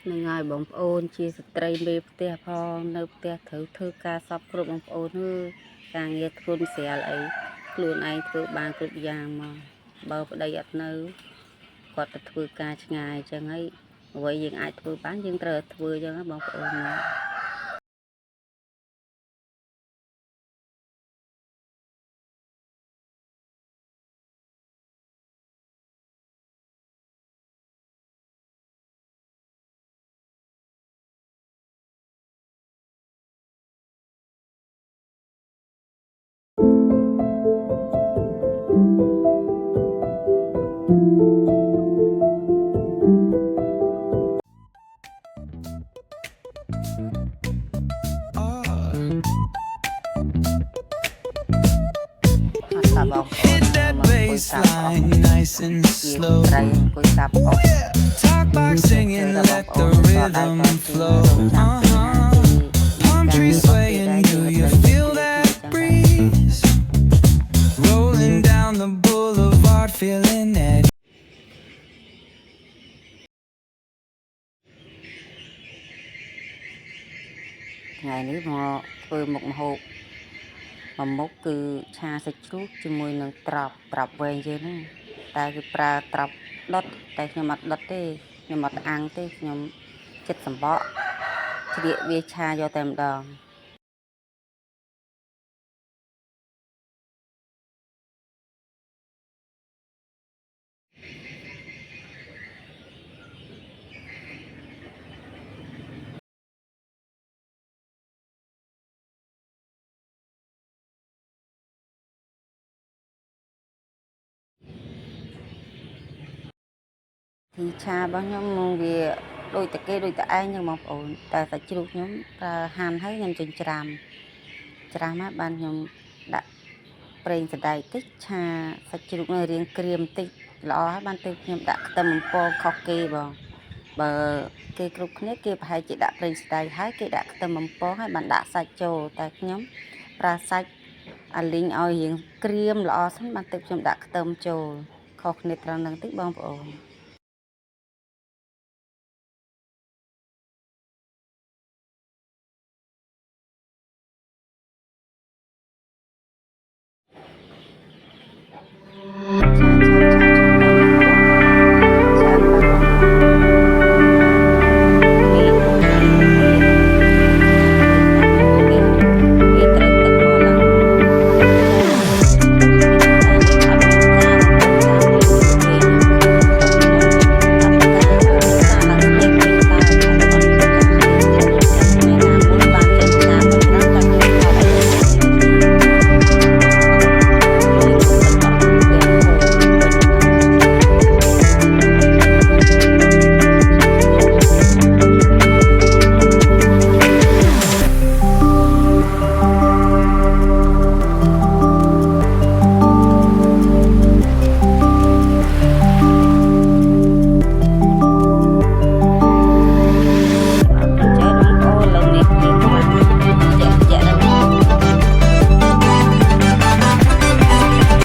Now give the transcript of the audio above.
នឹងហើយបងប្អូនជាស្ត្រីមេផ្ទះផងនៅផ្ទះត្រូវធ្វើការសពគ្រប់បងប្អូនការងារធ្ងន់ស្រាលអីខ្លួនឯងធ្វើបានគ្រប់យ៉ាងមកបើប្តីអត់នៅគាត់ទៅធ្វើការឆ្ងាយអញ្ចឹងហើយអ្វីយើងអាចធ្វើបានយើងត្រូវធ្វើអញ្ចឹងបងប្អូនណាHit that baseline nice and slow. Talk box singing, let the rhythm flow. Palm trees swaying, do you feel that breeze? Rolling down the boulevard, feeling that. ថ្ងៃនេះមកធ្វើមុខម្ហូបមួយមុខគឺឆាសាច់ជ្រូកជាមួយនឹងត្រប់វែងយើងហ្នឹងតែគឺប្រើត្រប់ដុតតែខ្ញុំអត់ដុតទេខ្ញុំអត់អាំងទេខ្ញុំចិត្តសម្បកជ្រៀកវាឆាយកតែម្ដងទីឆារបស់ខ្ញុំវាដូចតែគេដូចតែឯងចឹងបងប្អូនតែសាច់ជ្រូកខ្ញុំប្រើហាន់ហើយខ្ញុំចិញ្ច្រាំហើយបានខ្ញុំដាក់ប្រេងសណ្ដែកតិចឆាសាច់ជ្រូកនៅរាងក្រៀមតិចល្អហើយបានទៅខ្ញុំដាក់ខ្ទឹមអំពងខុសគេបងបើគេគ្រប់គ្នាគេប្រហែលជាដាក់ប្រេងសណ្ដែកហើយគេដាក់ខ្ទឹមអំពងហើយបានដាក់សាច់ចូលតែខ្ញុំប្រើសាច់អាលីងឲ្យរាងក្រៀមល្អសិនបានទៅខ្ញុំដាក់ខ្ទឹមចូលខុសគ្នាត្រង់ហ្នឹងតិចបងប្អូន